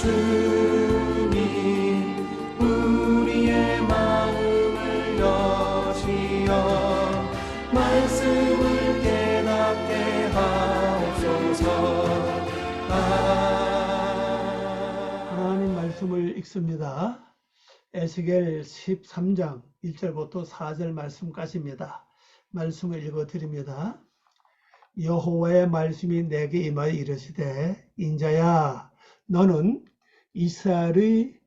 주님 우리의 마음을 여시어 말씀을 깨닫게 하옵소서. 하나님 말씀을 읽습니다. 에스겔 13장 1절부터 4절 말씀까지입니다. 말씀을 읽어드립니다. 여호와의 말씀이 내게 임하여 이르시되 인자야 너는 이스라엘에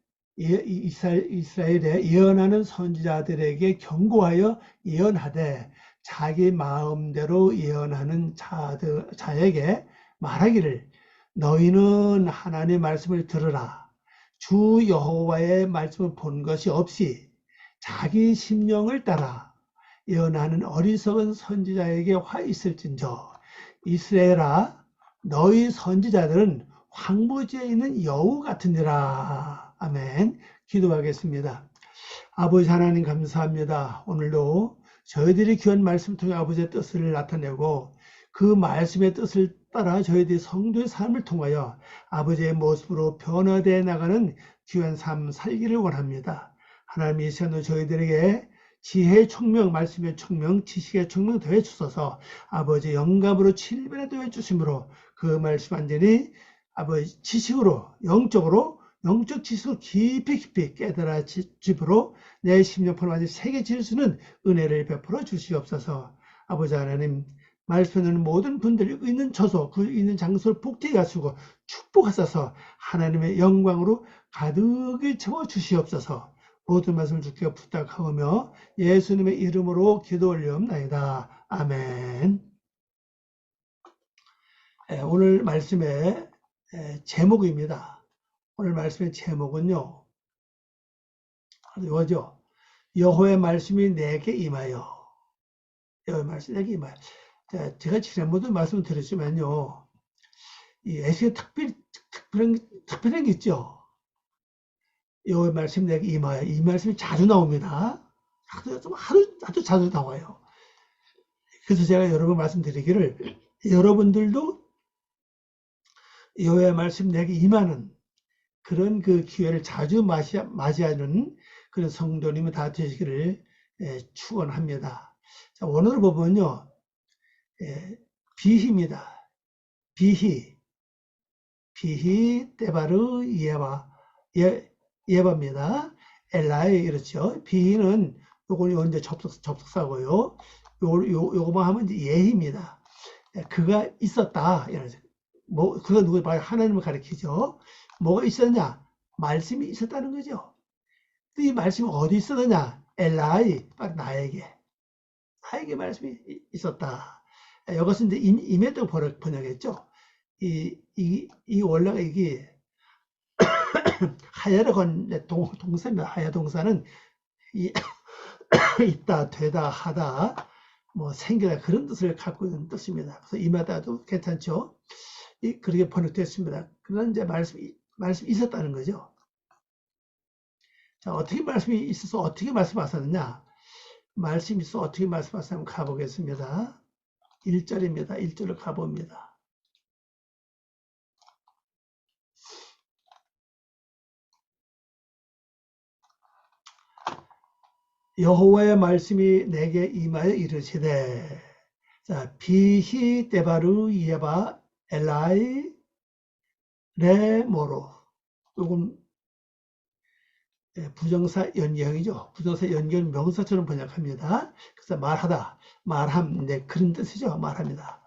예언하는 선지자들에게 경고하여 예언하되 자기 마음대로 예언하는 자에게 말하기를 너희는 하나님의 말씀을 들으라. 주 여호와의 말씀을 본 것이 없이 자기 심령을 따라 예언하는 어리석은 선지자에게 화 있을진저. 이스라엘아 너희 선지자들은 황무지에 있는 여우 같으니라. 아멘. 기도하겠습니다. 아버지 하나님 감사합니다. 오늘도 저희들이 귀한 말씀 통해 아버지의 뜻을 나타내고 그 말씀의 뜻을 따라 저희들이 성도의 삶을 통하여 아버지의 모습으로 변화되어 나가는 귀한 삶 살기를 원합니다. 하나님 이 시간도 저희들에게 지혜의 총명, 말씀의 총명, 지식의 총명 더해 주소서. 아버지 영감으로 7배나 더해 주심으로 그 말씀 완전히 아버지 지식으로 영적 지식을 깊이 깨달아 집으로 내 심령포를 완전히 새겨질 수 있는 은혜를 베풀어 주시옵소서. 아버지 하나님 말씀하는 모든 분들 있는 처소, 그 있는 장소를 복되게 하시고 축복하셔서 하나님의 영광으로 가득히 채워 주시옵소서. 모든 말씀을 주께 부탁하오며 예수님의 이름으로 기도 올리옵나이다. 아멘. 오늘 말씀의 제목입니다. 오늘 말씀의 제목은요, 이거죠. 여호와의 말씀이 내게 임하여. 여호와의 말씀이 내게 임하여. 제가 지난번도 말씀드렸지만요, 이 에스겔 특별한 게 있죠. 여호와의 말씀이 내게 임하여. 이 말씀이 자주 나옵니다. 아주 자주 나와요. 그래서 제가 여러분 말씀드리기를 여러분들도 여호와의 말씀 내게 임하는 그런 그 기회를 자주 맞이하는 그런 성도님이 다 되시기를 축원합니다. 자, 원어를 보면요, 비희입니다. 비희 때바르 예바입니다. 엘라이 이렇죠. 비희는 요거는 언제 접속사고요. 요거만 하면 이제 예입니다. 그가 있었다. 뭐 그가 누구 말 하나님을 가리키죠. 뭐가 있었냐? 말씀이 있었다는 거죠. 이 말씀이 어디 있었느냐? 엘라이, 나에게 말씀이 있었다. 이것은 이제 임했다고 번역했죠. 이 원래가 이게 하야를 건 동사입니다. 하야 동사는 있다, 되다, 하다, 뭐 생겨다 그런 뜻을 갖고 있는 뜻입니다. 그래서 임하다도 괜찮죠. 그렇게 번역됐습니다. 그런 이제 말씀이 있었다는 거죠. 자, 어떻게 말씀이 있어서 어떻게 말씀하셨느냐? 말씀이 있어 어떻게 말씀하셨냐면 가보겠습니다. 1절입니다. 1절을 가봅니다. 여호와의 말씀이 내게 임하여 이르시되, 자, 비히 데바르 예바 엘라이 레모로. 요건 부정사 연결형이죠. 부정사 연결 명사처럼 번역합니다. 그래서 말하다, 말함, 네, 그런 뜻이죠. 말합니다.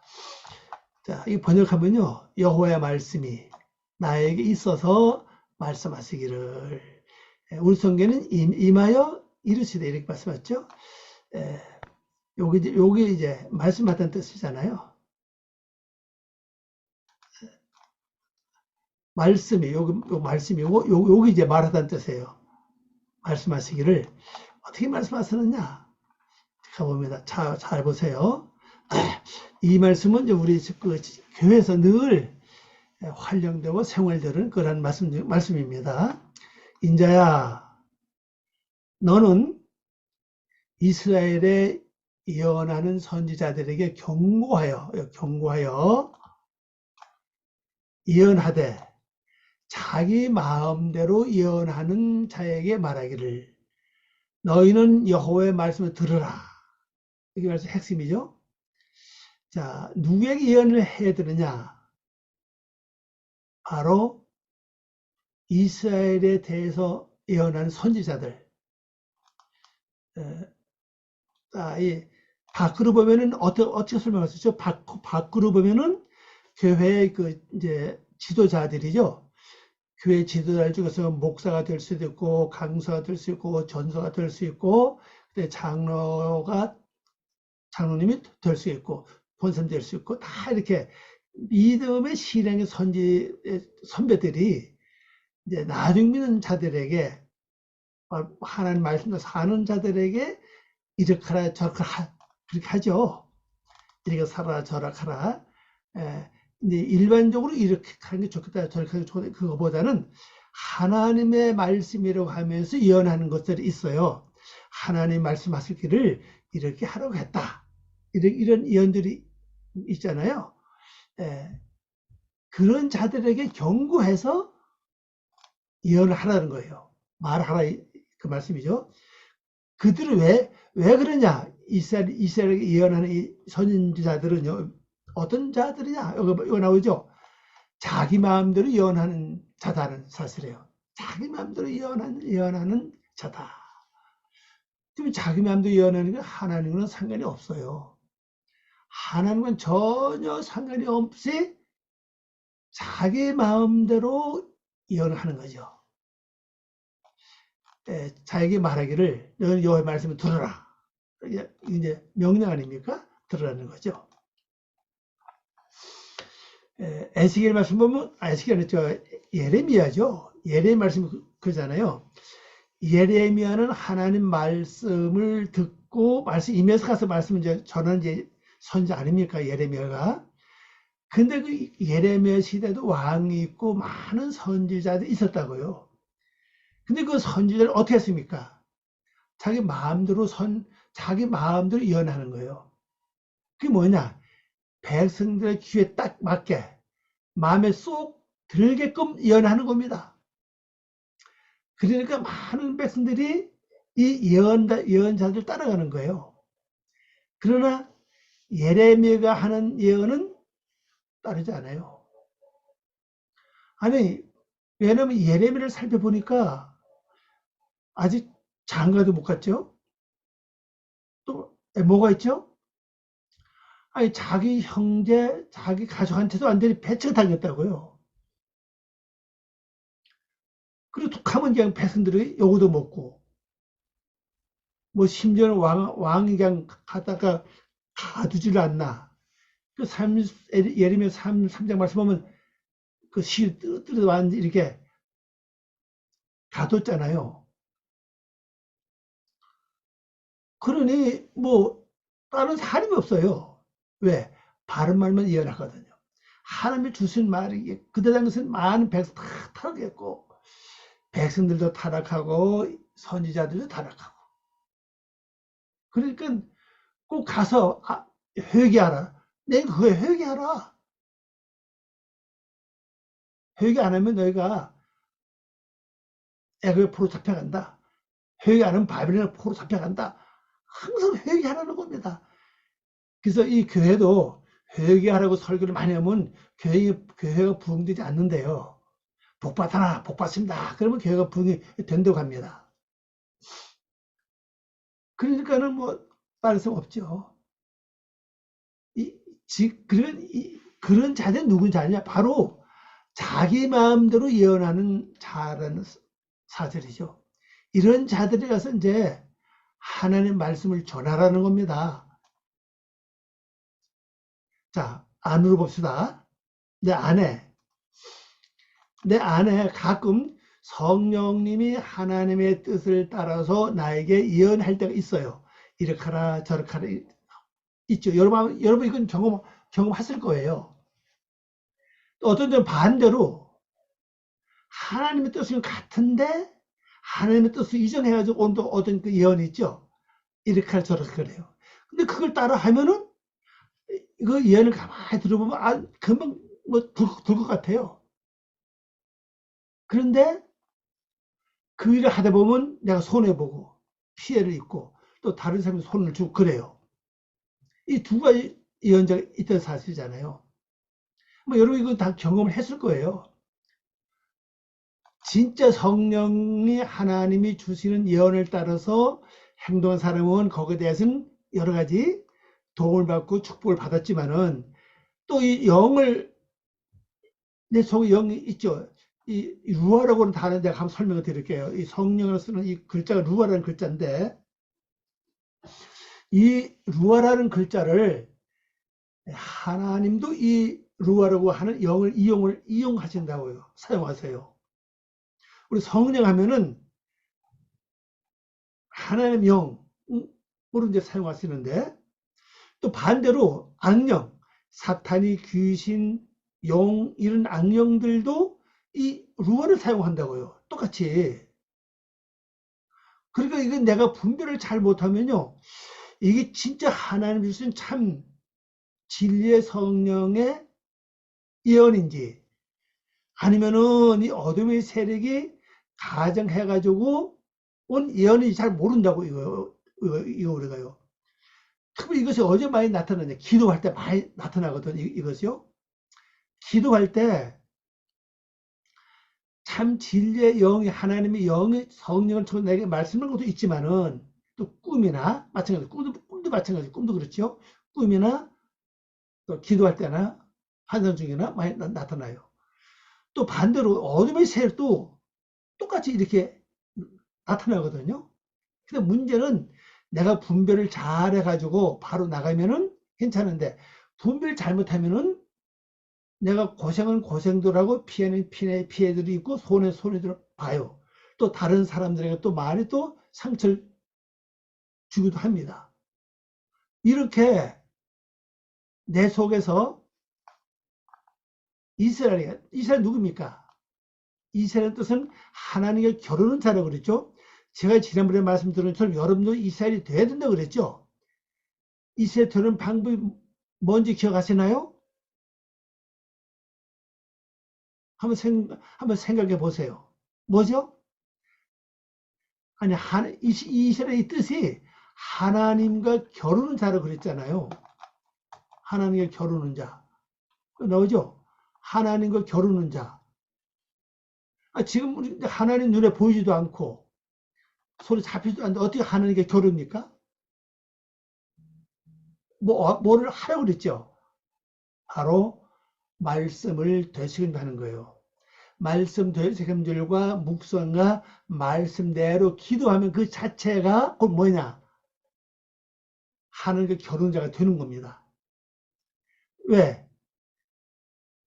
자, 이 번역하면요, 여호와의 말씀이 나에게 있어서 말씀하시기를. 우리 성경에는 임하여 이르시되 이렇게 말씀하셨죠. 요게 이제 말씀하다는 뜻이잖아요. 말씀이 요게 이제 말하다는 뜻이에요. 말씀하시기를 어떻게 말씀하시느냐? 가봅니다. 잘 보세요. 이 말씀은 이제 우리 그 교회에서 늘 활용되고 생활되는 그런 말씀입니다. 인자야, 너는 이스라엘에 예언하는 선지자들에게 경고하여 예언하되 자기 마음대로 예언하는 자에게 말하기를 너희는 여호와의 말씀을 들으라. 이게 말씀 핵심이죠. 자, 누구에게 예언을 해야 되느냐? 바로 이스라엘에 대해서 예언하는 선지자들. 이 밖으로 보면은 어떻게 설명할 수 있죠? 밖으로 보면은 교회의 이제 지도자들이죠. 교회 지도자 중에서 목사가 될 수도 있고, 강사가 될 수 있고, 전사가 될 수 있고, 장로님이 될 수 있고, 본선 될 수 있고, 다 이렇게 믿음의 신앙의 선배들이 이제 나중 믿는 자들에게, 하나님 말씀도 사는 자들에게 이렇게 하라, 저렇게 그렇게 하죠. 이렇게 살아라, 저렇게 하라. 이제 일반적으로 이렇게 하는 게 좋겠다, 저렇게 하는 게 좋겠다, 그거보다는 하나님의 말씀이라고 하면서 예언하는 것들이 있어요. 하나님 말씀하실 길을 이렇게 하라고 했다. 이런 예언들이 있잖아요. 그런 자들에게 경고해서 예언을 하라는 거예요. 말하라, 그 말씀이죠. 그들은 왜 그러냐? 이스라엘에게 예언하는 이 선지자들은요, 어떤 자들이냐? 이거 나오죠? 자기 마음대로 예언하는 자다는 사실이에요. 자기 마음대로 예언하는 자다. 그럼 자기 마음대로 예언하는 게 하나님과는 상관이 없어요. 하나님은 전혀 상관이 없이 자기 마음대로 예언하는 거죠. 자에게 말하기를 너는 여호와의 말씀을 들으라. 이제 명령 아닙니까? 들으라는 거죠. 에스겔 말씀 보면 에스겔은 예레미야죠. 예레미야 말씀 그잖아요. 예레미야는 하나님 말씀을 듣고 말씀 임해서 가서 말씀을 이제 전하는 이제 선지 아닙니까? 예레미야가. 근데 그 예레미야 시대도 왕이 있고 많은 선지자들이 있었다고요. 근데 그 선지자를 어떻게 했습니까? 자기 마음대로 예언하는 거예요. 그게 뭐냐? 백성들의 귀에 딱 맞게 마음에 쏙 들게끔 예언하는 겁니다. 그러니까 많은 백성들이 이 예언자들 따라가는 거예요. 그러나 예레미야가 하는 예언은 따르지 않아요. 아니, 왜냐면 예레미야를 살펴보니까 아직 장가도 못 갔죠? 또 뭐가 있죠? 아니, 자기 형제, 자기 가족한테도 완전히 배척 당했다고요. 그리고 툭 하면 그냥 백성들이 요거도 먹고, 뭐 심지어는 왕이 그냥 가다가 가두지를 않나. 그 예레미야 3장 말씀 보면 그 시 뜨뜻 완전 이렇게 가뒀잖아요. 그러니 뭐 다른 사람이 없어요. 왜? 바른 말만 예언하거든요. 하나님이 주신 말이 그때 당시에는 많은 백성 다 타락했고 백성들도 타락하고 선지자들도 타락하고 그러니까 꼭 가서 회개하라. 내가 그거에 회개하라. 회개 안 하면 너희가 애굽의 포로 잡혀간다. 회개 안 하면 바벨론의 포로 잡혀간다. 항상 회개하라는 겁니다. 그래서 이 교회도 회개하라고 설교를 많이 하면 교회가 부흥되지 않는데요. 복 받아라, 복 받습니다. 그러면 교회가 부흥이 된다고 합니다. 그러니까는 뭐 빠를 수 없죠. 그런 자들은 누군 자냐? 바로 자기 마음대로 예언하는 자라는 사절이죠. 이런 자들이 가서 이제 하나님 말씀을 전하라는 겁니다. 자, 안으로 봅시다. 내 안에 가끔 성령님이 하나님의 뜻을 따라서 나에게 예언할 때가 있어요. 이렇게 하라, 저렇게 하라, 있죠. 여러분 이건 경험하실 거예요. 또 어떤 점 반대로 하나님의 뜻은 같은데 하나님의 뜻을 이전해가지고 온 또 어떤 그 예언이 있죠. 이렇게 하라, 저렇게 그래요. 근데 그걸 따라 하면은 이거 예언을 가만히 들어보면 금방 뭐 들 것 같아요. 그런데 그 일을 하다 보면 내가 손해보고 피해를 입고 또 다른 사람이 손을 주고 그래요. 이 두 가지 예언자가 있던 사실이잖아요. 뭐 여러분 이거 다 경험을 했을 거예요. 진짜 성령이 하나님이 주시는 예언을 따라서 행동한 사람은 거기에 대해서는 여러 가지 도움을 받고 축복을 받았지만은 또 이 영을 내 속에 영이 있죠. 이 루아라고는 단어 내가 한번 설명을 드릴게요. 이 성령을 쓰는 이 글자가 루아라는 글자인데 이 루아라는 글자를 하나님도 이 루아라고 하는 영을 이용하신다고요. 사용하세요. 우리 성령 하면은 하나님 영으로 이제 사용하시는데 또 반대로 악령, 사탄이 귀신, 용 이런 악령들도 이 루아를 사용한다고요. 똑같이. 그러니까 이건 내가 분별을 잘 못하면요. 이게 진짜 하나님 주신 참 진리의 성령의 예언인지 아니면은 이 어둠의 세력이 가정해가지고 온 예언인지 잘 모른다고 이거 우리가요. 특히 이것이 어제 많이 나타나냐. 기도할 때 많이 나타나거든 이것이요. 기도할 때 참 진리의 영이 하나님의 영의 성령을 통해 내게 말씀하는 것도 있지만은 또 꿈이나 마찬가지 꿈도 마찬가지 꿈도 그렇죠. 꿈이나 또 기도할 때나 환상 중이나 많이 나타나요. 또 반대로 어둠의 세력도 똑같이 이렇게 나타나거든요. 근데 문제는 내가 분별을 잘 해가지고 바로 나가면은 괜찮은데 분별 잘못하면은 내가 고생은 고생들하고 피해는 피해들이 있고 손해들을 봐요. 또 다른 사람들에게 또 많이 또 상처를 주기도 합니다. 이렇게 내 속에서 이스라엘 누굽니까? 이스라엘 뜻은 하나님과 겨루는 자라고 그랬죠. 제가 지난번에 말씀드린 것처럼 여러분도 이스라엘이 돼야 된다고 그랬죠. 이스라엘 되는 방법이 뭔지 기억하시나요? 한번 생각해 보세요. 뭐죠? 아니, 이스라엘의 뜻이 하나님과 겨루는 자라고 그랬잖아요. 하나님과 겨루는 자. 나오죠? 하나님과 겨루는 자. 지금 하나님 눈에 보이지도 않고 손에 잡히지도 않는데 어떻게 하나님께 겨룹니까? 뭐를 하라고 그랬죠? 바로 말씀을 되새김하는 거예요. 말씀 되새김질과 묵상과 말씀대로 기도하면 그 자체가 곧 뭐냐? 하나님과 겨루자가 되는 겁니다. 왜?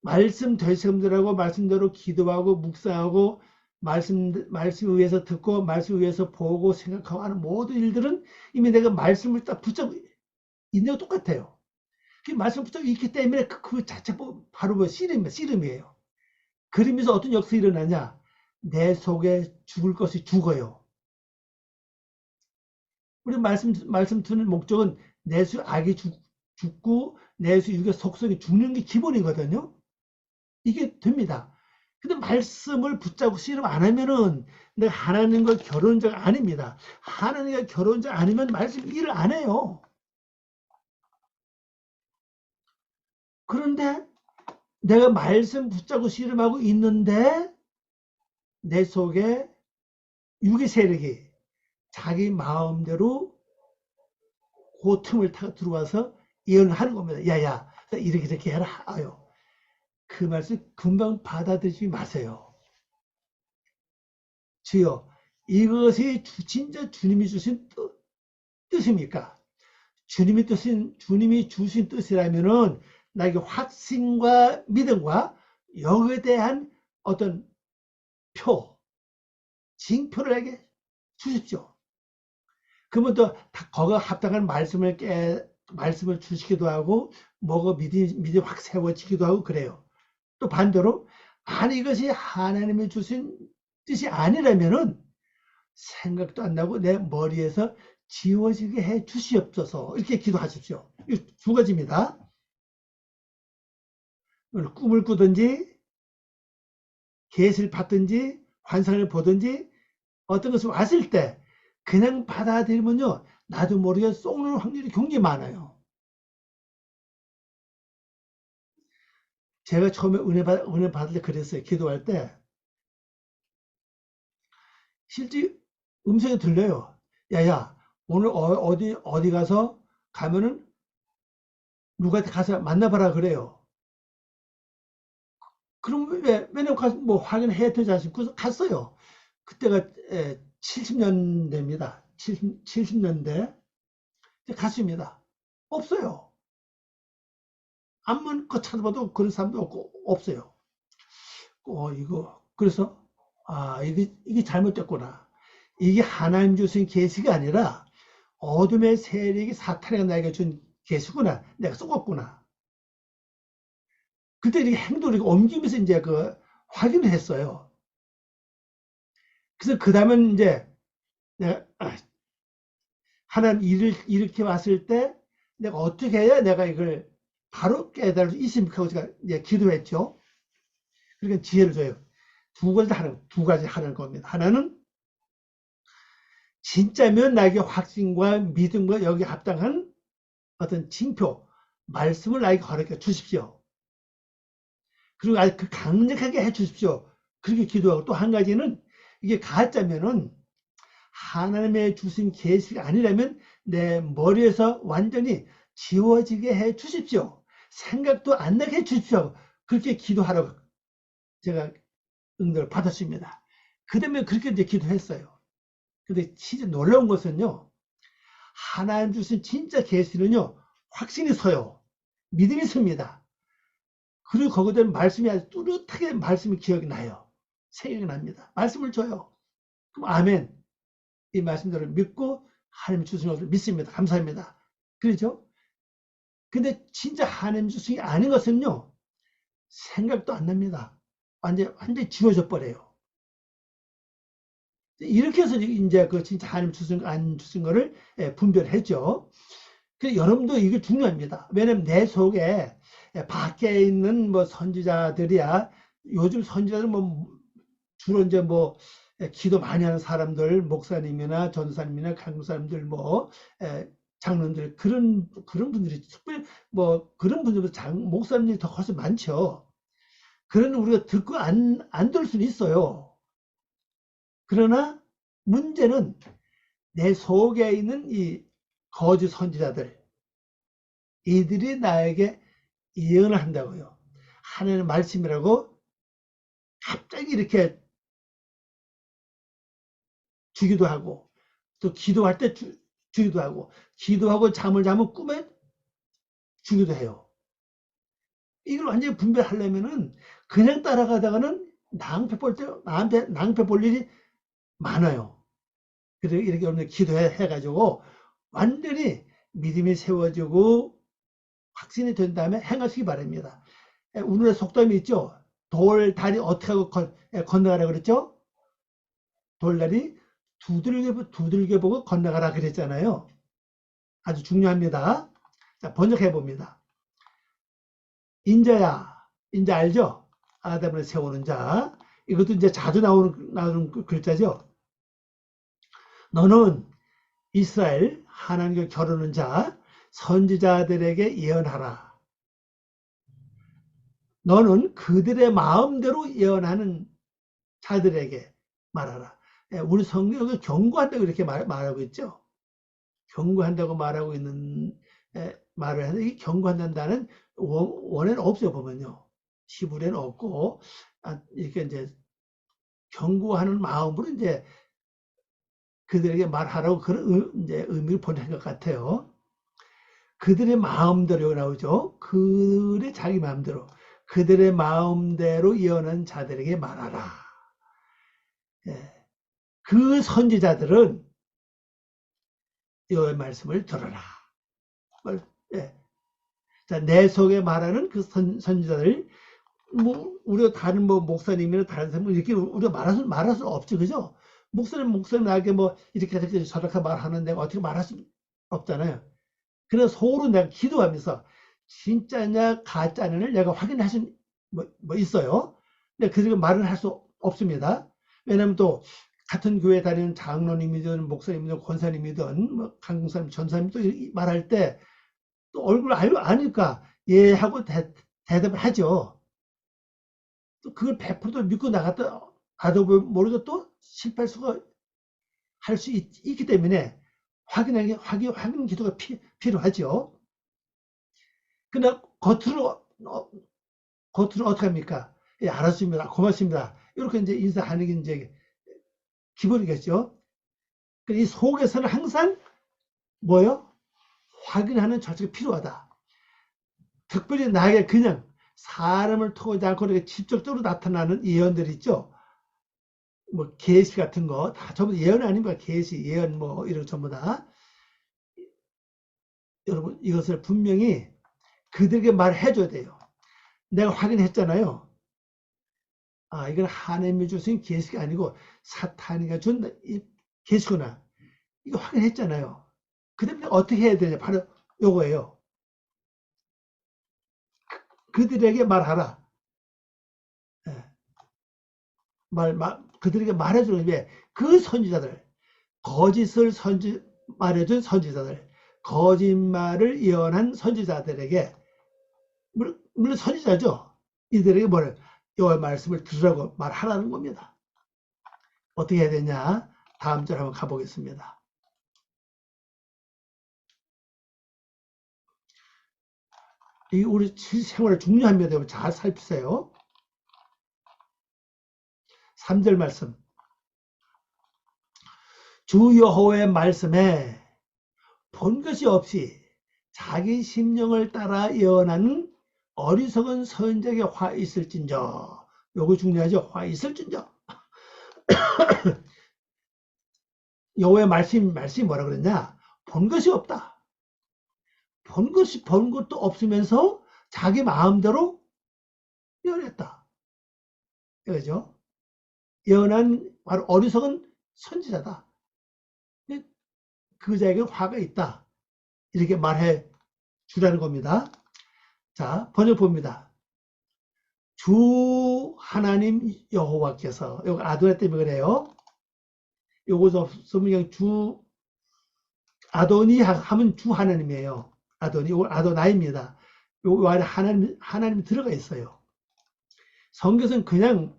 말씀 되새김질하고 말씀대로 기도하고 묵상하고 말씀 위에서 듣고 말씀 위에서 보고 생각하고 하는 모든 일들은 이미 내가 말씀을 딱 붙잡고 있는 거 똑같아요. 그 말씀 붙잡고 있기 때문에 그 자체 바로 뭐 씨름이에요. 그러면서 어떤 역사가 일어나냐? 내 속에 죽을 것이 죽어요. 우리 말씀 듣는 목적은 내수 악이 죽고 내수 육의 속성이 죽는 게 기본이거든요. 이게 됩니다. 근데 말씀을 붙잡고 씨름 안 하면은 내가 하나님과 결혼자가 아닙니다. 하나님과 결혼자 아니면 말씀 일을 안 해요. 그런데 내가 말씀 붙잡고 씨름하고 있는데 내 속에 육의 세력이 자기 마음대로 그 틈을 타고 들어와서 예언을 하는 겁니다. 야야 이렇게 해라 하요. 그 말씀 금방 받아들이지 마세요. 주여 이것이 진짜 주님이 주신 뜻입니까? 주님이 주신 뜻이라면은 나에게 확신과 믿음과 여기에 대한 어떤 징표를 내게 주십시오. 그러면 또 거기에 합당한 말씀을 주시기도 하고 뭐가 믿음이 확 세워지기도 하고 그래요. 또 반대로 아니 이것이 하나님이 주신 뜻이 아니라면은 생각도 안 나고 내 머리에서 지워지게 해 주시옵소서 이렇게 기도하십시오. 이 두 가지입니다. 꿈을 꾸든지 계시를 받든지 환상을 보든지 어떤 것이 왔을 때 그냥 받아들이면요, 나도 모르게 쏙는 확률이 굉장히 많아요. 제가 처음에 은혜 받을 때 그랬어요. 기도할 때 실제 음성이 들려요. 야야, 오늘 어디 가서 가면은 누구한테 가서 만나봐라 그래요. 그럼 왜냐면 가서 뭐 확인해야 되지 않습니까? 갔어요. 그때가 70년대입니다. 70년대 갔습니다. 없어요. 암만 찾아봐도 그런 사람도 없고 없어요. 이거 그래서 이게 잘못됐구나. 이게 하나님 주신 계시가 아니라 어둠의 세력이 사탄이 나에게 준 계시구나. 내가 속았구나. 그때 이렇게 행동을 이렇게 옮기면서 이제 확인을 했어요. 그래서 그 다음은 이제 내가 하나님 일을 이렇게 왔을 때 내가 어떻게 해야 내가 이걸 바로 깨달을 수 있습니까? 하고 제가 이제 기도했죠. 그러니까 지혜를 줘요. 두 가지 하는 겁니다. 하나는 진짜면 나에게 확신과 믿음과 여기 합당한 어떤 징표, 말씀을 나에게 가르쳐 주십시오. 그리고 아주 강력하게 해 주십시오. 그렇게 기도하고 또 한 가지는 이게 가짜면은 하나님의 주신 계시가 아니라면 내 머리에서 완전히 지워지게 해 주십시오. 생각도 안 나게 해 주십시오. 그렇게 기도하라고 제가 응답을 받았습니다. 그 다음에 그렇게 이제 기도했어요. 근데 진짜 놀라운 것은요, 하나님 주신 진짜 계시는요, 확신이 서요. 믿음이 섭니다. 그리고 거기에 말씀이 아주 뚜렷하게 말씀이 기억이 나요. 생각이 납니다. 말씀을 줘요. 그럼 아멘. 이 말씀대로 믿고 하나님 주신 것을 믿습니다. 감사합니다. 그렇죠? 근데 진짜 하나님 주신 게 아닌 것은요, 생각도 안 납니다. 완전히 지워져 버려요. 이렇게 해서 이제 진짜 하나님 주신 안 주신 거를 분별했죠. 그래서 여러분도 이게 중요합니다. 왜냐면 내 속에 밖에 있는 뭐 선지자들이야, 요즘 선지자들 뭐 주로 이제 뭐 기도 많이 하는 사람들, 목사님이나 전사님이나 강사님들 뭐 장로들 그런 분들이 특별히 뭐 그런 분들보다 목사님들이 더 훨씬 많죠. 그런 우리가 듣고 안 들 수는 있어요. 그러나 문제는 내 속에 있는 이 거짓 선지자들, 이들이 나에게 예언을 한다고요. 하나님의 말씀이라고 갑자기 이렇게 주기도 하고, 또 기도할 때 주기도 하고, 기도하고 잠을 자면 꿈에 주기도 해요. 이걸 완전히 분별하려면은 그냥 따라가다가는 낭패 볼 일이 많아요. 그래서 이렇게 여러분들 기도해가지고 완전히 믿음이 세워지고 확신이 된 다음에 행하시기 바랍니다. 우리나라 속담이 있죠. 돌다리 어떻게 하고 건너가라 그랬죠? 돌다리 두들겨 보고 건너가라 그랬잖아요. 아주 중요합니다. 자, 번역해 봅니다. 인자야, 인자 알죠? 아담을 세우는 자. 이것도 이제 자주 나오는 글자죠. 너는 이스라엘 하나님과 겨루는 자 선지자들에게 예언하라. 너는 그들의 마음대로 예언하는 자들에게 말하라. 우리 성경은 경고한다고 이렇게 말하고 있죠. 경고한다고 말하고 있는 말을 하는데, 이 경고한다는 원에는 없어요. 보면요, 히브리에는 없고 이렇게 이제 경고하는 마음으로 이제 그들에게 말하라고 그런 이제 의미를 보낸 것 같아요. 그들의 마음대로 나오죠. 그들의 자기 마음대로, 그들의 마음대로 예언한 자들에게 말하라. 그 선지자들은 여호와의 말씀을 들어라. 자, 내 속에 말하는 그 선지자들, 뭐 우리가 다른 뭐 목사님이나 다른 사람 이렇게 우리가 말할 수 없죠, 그죠? 목사님 나에게 뭐 이렇게 저렇게 말하는 내가 어떻게 말할 수 없잖아요. 그래서 속으로 내가 기도하면서 진짜냐 가짜냐를 내가 확인할 수 뭐 있어요. 근데 그들에게 말을 할 수 없습니다. 왜냐하면 또 같은 교회 다니는 장로님이든 목사님이든 권사님이든 뭐 강사님, 전사님도 말할 때 또 얼굴 아니까 예 하고 대답을 하죠. 또 그걸 100% 믿고 나갔다 가도 모르도 또 실패할 수가 할 수 있기 때문에 확인 기도가 필요하죠. 그러나 겉으로 어떻게 합니까? 예, 알았습니다. 고맙습니다. 이렇게 이제 인사하는 게 이제 기본이겠죠. 이 속에서는 항상 뭐요? 확인하는 절차가 필요하다. 특별히 나에게 그냥 사람을 통하지 않고 이렇게 직접적으로 나타나는 예언들 있죠. 뭐 계시 같은 거 다 전부 예언 아닙니까? 계시, 예언 뭐 이런 전부 다. 여러분 이것을 분명히 그들에게 말해줘야 돼요. 내가 확인했잖아요. 아, 이건 하나님이 주신 계시가 아니고 사탄이가 준 계시구나. 이거 확인했잖아요. 그 다음에 어떻게 해야 되냐? 바로 요거예요. 그들에게 말하라. 예. 그들에게 말해주는 게 그 선지자들, 거짓을 말해준 선지자들, 거짓말을 예언한 선지자들에게, 물론 선지자죠. 이들에게 뭐를, 여호와의 말씀을 들으라고 말하라는 겁니다. 어떻게 해야 되냐? 다음 절 한번 가보겠습니다. 이 우리 생활에 중요합니다. 여러분 잘 살피세요. 3절 말씀. 주 여호와의 말씀에 본 것이 없이 자기 심령을 따라 예언하는 어리석은 선지자에게 화 있을진저. 요거 중요하죠. 화 있을진저. 여호와의 말씀이 뭐라 그랬냐? 본 것이 없다. 본 것도 없으면서 자기 마음대로 예언했다. 그죠? 예언한 바로 어리석은 선지자다. 그 자에게 화가 있다. 이렇게 말해 주라는 겁니다. 자, 번역 봅니다. 주 하나님 여호와께서, 요거 아도네 때문에 그래요. 요거 없으면 그냥 주, 아도니 하면 주 하나님이에요. 아도니, 요거 아도나입니다. 요 안에 하나님이 들어가 있어요. 성경은 그냥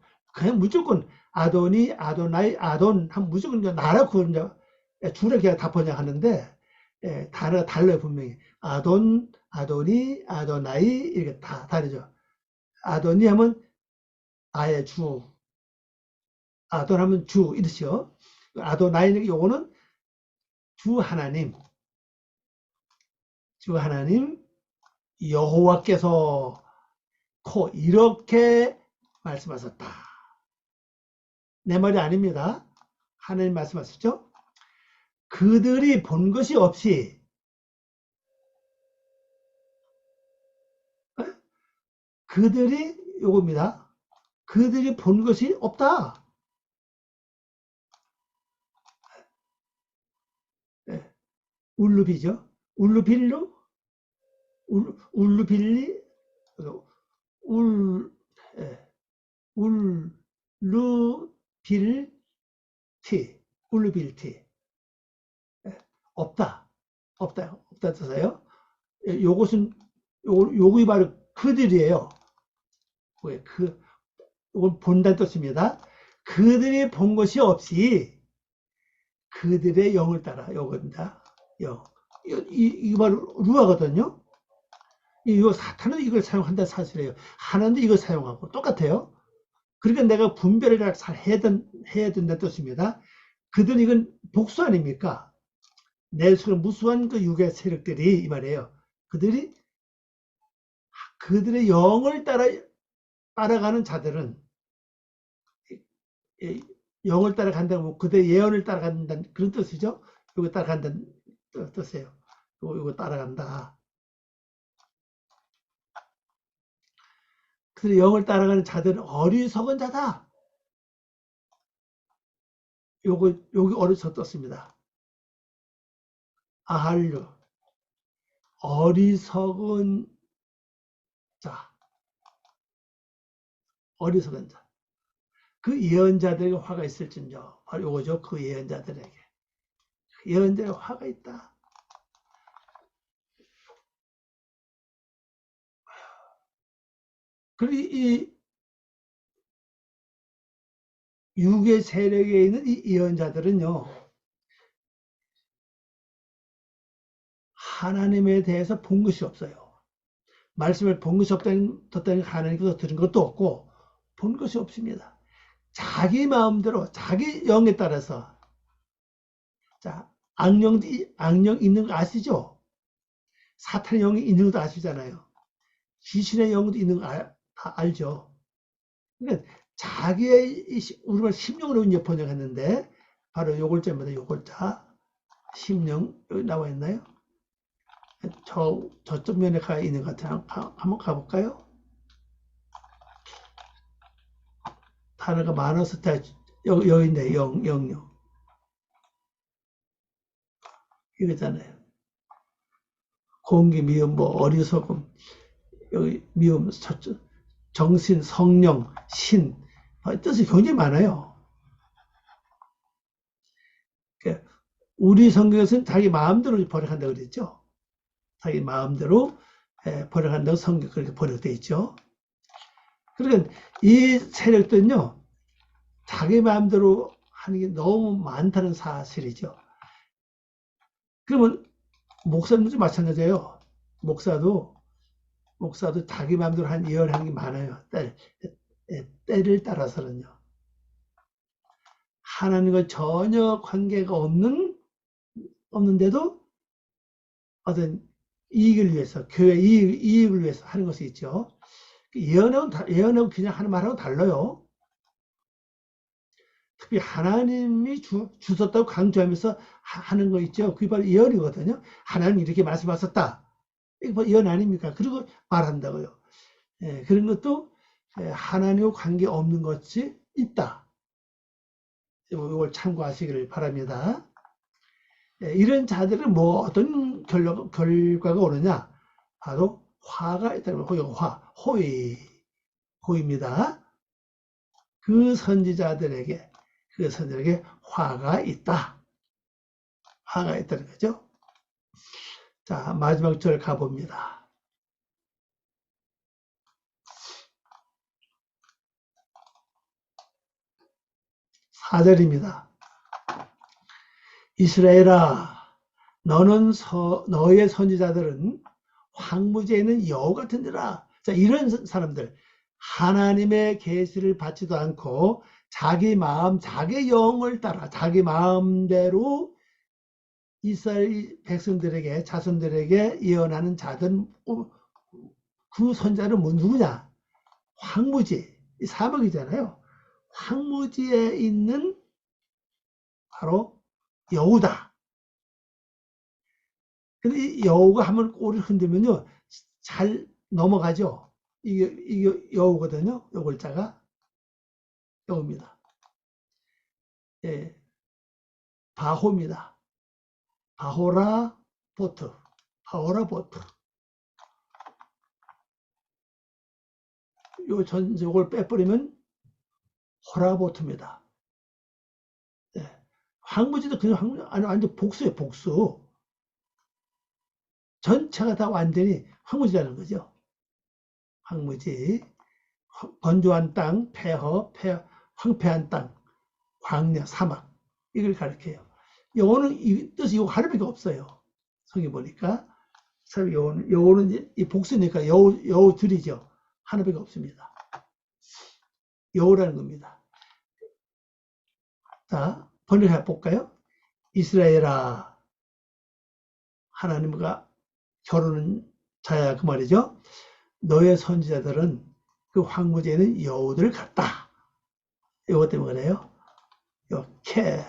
무조건 아도니, 아도나이, 아돈 하면 무조건 나라고 주를 그냥 다 번역하는데, 예, 단어가 달라요, 분명히. 아돈, 아도니, 아도나이, 이렇게 다 다르죠. 아도니 하면 아의 주, 아돈 하면 주, 이렇죠. 아도나이는 요거는 주 하나님, 여호와께서 이렇게 말씀하셨다. 내 말이 아닙니다. 하나님 말씀하셨죠? 그들이 본 것이 없이, 그들이 요겁니다. 그들이 본 것이 없다. 네. 울루비죠. 울루빌루, 울루빌리, 울루빌티. 없다. 뜻이에요. 요것은, 요거 바로 그들이에요. 요건 본다는 뜻입니다. 그들이 본 것이 없이 그들의 영을 따라, 요겁니다. 이거 바로 루아거든요. 이거 사탄은 이걸 사용한다는 사실이에요. 하나님도 이걸 사용하고 똑같아요. 그러니까 내가 분별을 잘 해야 된다는 뜻입니다. 그들은 이건 복수 아닙니까? 내 속에 무수한 그 육의 세력들이 이 말이에요. 그들의 영을 따라가는 자들은, 영을 따라간다고 그들의 예언을 따라간다는 그런 뜻이죠. 이거 따라간다는 뜻이에요. 이거 따라간다. 그들의 영을 따라가는 자들은 어리석은 자다. 여기 어리석 떴습니다. 아할류, 어리석은 자, 어리석은 자. 그 예언자들에게 화가 있을진저. 바로 요거죠. 그 예언자들에게. 예언자의 화가 있다. 그리고 이 육의 세력에 있는 이 예언자들은요, 하나님에 대해서 본 것이 없어요. 말씀을 본 것이 없다는 하나님께서 들은 것도 없고, 본 것이 없습니다. 자기 마음대로, 자기 영에 따라서, 자, 악령 있는 거 아시죠? 사탄의 영이 있는 것도 아시잖아요. 귀신의 영도 있는 거 다 알죠? 그러니까 자기의, 우리말 심령으로 이제 번역했는데, 바로 요 글자입니다. 요 글자. 심령, 여기 나와 있나요? 저쪽 면에 가 있는 것 같아요. 한번 가볼까요? 단어가 많아서 여기 있네. 영요. 이거잖아요. 공기, 미음, 뭐 어리석음, 여기 미음, 정신, 성령, 신, 뜻이 굉장히 많아요. 우리 성경에서는 자기 마음대로 번역한다고 그랬죠. 자기 마음대로 번역한다고 성경 그렇게 번역되어 있죠. 그러니까 이 세력들은요, 자기 마음대로 하는 게 너무 많다는 사실이죠. 그러면 목사님도 마찬가지예요. 목사도 자기 마음대로 예언하는 게 많아요. 때를 따라서는요. 하나님과 전혀 관계가 없는데도 어떤 이익을 위해서, 교회 이익을 위해서 하는 것이 있죠. 예언하고 그냥 하는 말하고 달라요. 특히 하나님이 주셨다고 강조하면서 하는 거 있죠. 그게 바로 예언이거든요. 하나님 이렇게 말씀하셨다. 이거 뭐 예언 아닙니까? 그리고 말한다고요. 그런 것도 하나님과 관계 없는 것이 있다. 이걸 참고하시기를 바랍니다. 이런 자들은 뭐 어떤 결과가 오느냐? 바로 화가 있다는 거예요. 호입니다. 그 선지자들에게 화가 있다. 화가 있다는 거죠. 자, 마지막 절 가봅니다. (4절입니다) 이스라엘아, 너의 선지자들은 황무지에 있는 여우 같은지라. 자, 이런 사람들, 하나님의 계시를 받지도 않고 자기 마음, 자기 영을 따라 자기 마음대로 이스라엘 백성들에게, 자손들에게 예언하는 자들, 그 선자는 누구냐? 황무지, 사막이잖아요. 황무지에 있는 바로 여우다. 근데 이 여우가 한번 꼬리를 흔들면요, 잘 넘어가죠. 이게 여우거든요. 요 글자가 여우입니다. 예, 바호입니다. 바호라 보트. 요걸 빼버리면 호라보트입니다. 예, 황무지도 그냥 아니 완전 복수예요. 복수. 전체가 다 완전히 황무지라는 거죠. 황무지, 건조한 땅, 황폐한 땅, 광야, 사막, 이걸 가리켜요. 요거는 이 뜻이 요 하나밖에 없어요. 성경 보니까. 요거는 이 복수니까 여우들이죠. 하나밖에 없습니다. 여우라는 겁니다. 자, 번역해 볼까요? 이스라엘아, 하나님과 결혼은 자야, 그 말이죠. 너의 선지자들은 그 황무지에는 여우들 같다. 이것 때문에 그래요. 이렇게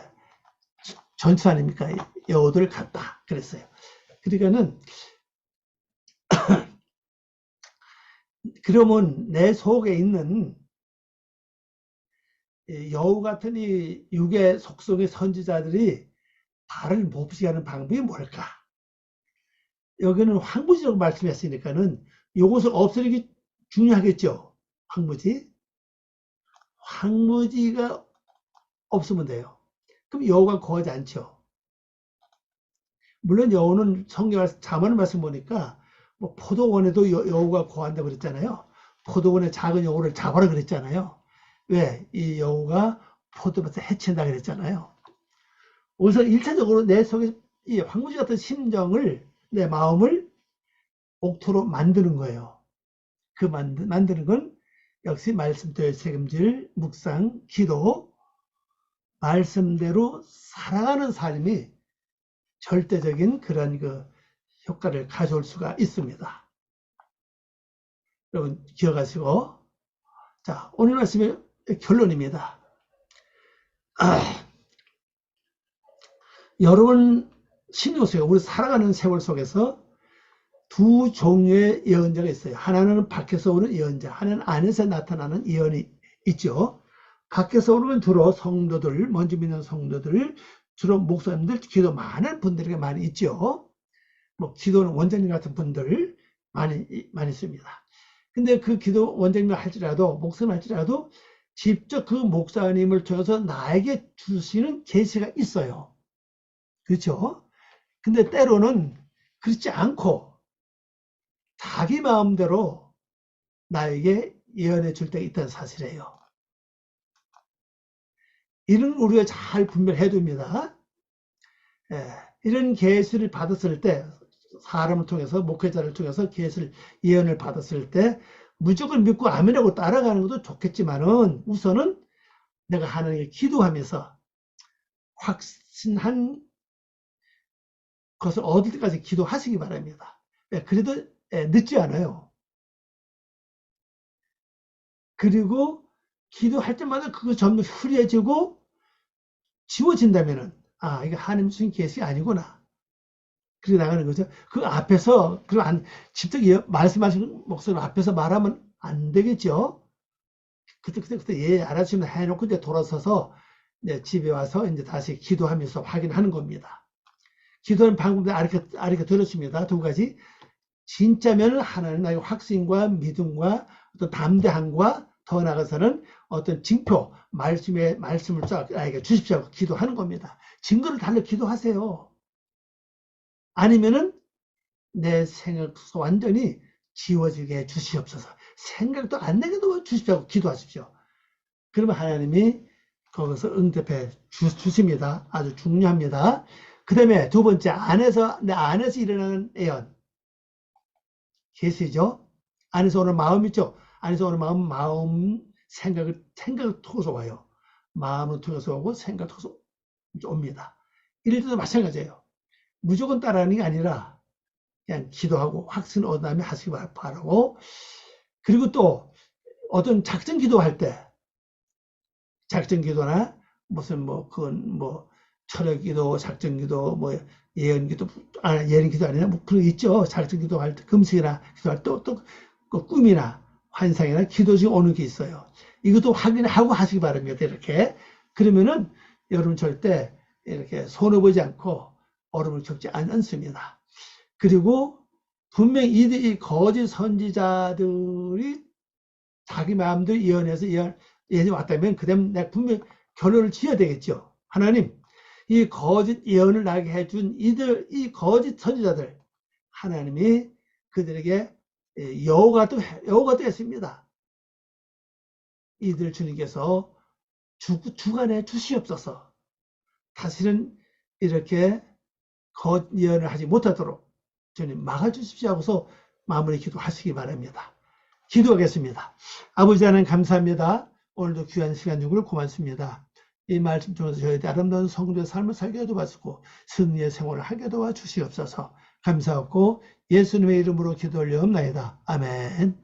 전투 아닙니까? 여우들 같다. 그랬어요. 그러니까는 그러면 내 속에 있는 여우 같은 이 육의 속성의 선지자들이 발을 몹시 하는 방법이 뭘까? 여기는 황무지라고 말씀했으니까는 이것을 없애는 게 중요하겠죠. 황무지. 황무지가 없으면 돼요. 그럼 여호가 거하지 않죠. 물론 여호는 성경 잠언 말씀 보니까 뭐 포도원에도 여호가 거한다고 그랬잖아요. 포도원의 작은 여호를 잡아라 그랬잖아요. 왜? 이 여호가 포도밭을 해친다 그랬잖아요. 우선 1차적으로 내 속에 이 황무지 같은 심정을, 내 마음을 옥토로 만드는 거예요. 그 만드는 건 역시 말씀대로 책임질 묵상, 기도, 말씀대로 살아가는 삶이 절대적인 그런 그 효과를 가져올 수가 있습니다. 여러분 기억하시고, 자, 오늘 말씀의 결론입니다. 여러분 신경 쓰세요. 우리 살아가는 세월 속에서 두 종류의 예언자가 있어요. 하나는 밖에서 오는 예언자, 하나는 안에서 나타나는 예언이 있죠. 밖에서 오는 건 주로 성도들, 먼저 믿는 성도들, 주로 목사님들, 기도 많은 분들에게 많이 있죠. 뭐 기도는 원장님 같은 분들 많이 있습니다. 근데 그 기도 원장님을 할지라도, 목사님 할지라도 직접 그 목사님을 통해서 나에게 주시는 계시가 있어요. 그렇죠? 근데 때로는 그렇지 않고 자기 마음대로 나에게 예언해 줄 때가 있다는 사실이에요. 이런 우리가 잘 분별해야 됩니다. 이런 계시를 받았을 때, 사람을 통해서, 목회자를 통해서 계시를, 예언을 받았을 때 무조건 믿고 아멘하고 따라가는 것도 좋겠지만은 우선은 내가 하나님께 기도하면서 확신한 것을 얻을 때까지 기도하시기 바랍니다. 그래도 늦지 않아요. 그리고 기도할 때마다 그거 전부 흐려지고 지워진다면은, 아, 이게 하나님 주신 계시 아니구나. 그렇게 나가는 거죠. 그 앞에서, 직접 말씀하신 목소리 앞에서 말하면 안 되겠죠. 그때 예, 알아주시면 해놓고 이제 돌아서서 이제 집에 와서 이제 다시 기도하면서 확인하는 겁니다. 기도하는 방법을 아르게 들었습니다. 두 가지. 진짜면 하나님 나의 확신과 믿음과 어떤 담대함과 더 나아가서는 어떤 징표, 말씀을 나에게 주십시오. 기도하는 겁니다. 증거를 달려 기도하세요. 아니면은 내 생각 완전히 지워지게 해 주시옵소서. 생각도 안 나게 주십시오. 기도하십시오. 그러면 하나님이 거기서 응답해 주십니다. 아주 중요합니다. 그 다음에 두 번째, 내 안에서 일어나는 예언. 계시죠? 안에서 오는 마음 있죠? 안에서 오는 마음, 생각을 통해서 와요. 마음을 통해서 오고 생각을 통해서 옵니다. 이럴 때도 마찬가지예요. 무조건 따라하는 게 아니라 그냥 기도하고 확신 얻은 다음에 하시기 바라고. 그리고 또 어떤 작전 기도할 때, 작전 기도나 무슨 철학 기도, 작전 기도, 예언 기도, 예언 기도 아니라 그런 거 있죠. 작전 기도할 때, 금식이나 기도할 때, 또 꿈이나 환상이나 기도 중에 오는 게 있어요. 이것도 확인하고 하시기 바랍니다. 이렇게. 그러면은 여러분 절대 이렇게 손해보지 않고 어려움을 겪지 않습니다. 그리고 분명히 이 거짓 선지자들이 자기 마음대로 예언해서 예언이 왔다면 그다음 내가 분명히 결론을 지어야 되겠죠. 하나님, 이 거짓 예언을 나게 해준 이 거짓 선지자들, 하나님이 그들에게 여호가 또 했습니다. 이들 주님께서 주관해 주시옵소서. 다시는 이렇게 거짓 예언을 하지 못하도록 주님 막아주십시오 하고서 마무리 기도하시기 바랍니다. 기도하겠습니다. 아버지 하나님 감사합니다. 오늘도 귀한 시간 주기를 고맙습니다. 이 말씀 통해서 저희들 아름다운 성도의 삶을 살게 도와주시고 승리의 생활을 하게 도와주시옵소서. 감사하고 예수님의 이름으로 기도 올려옵나이다. 아멘.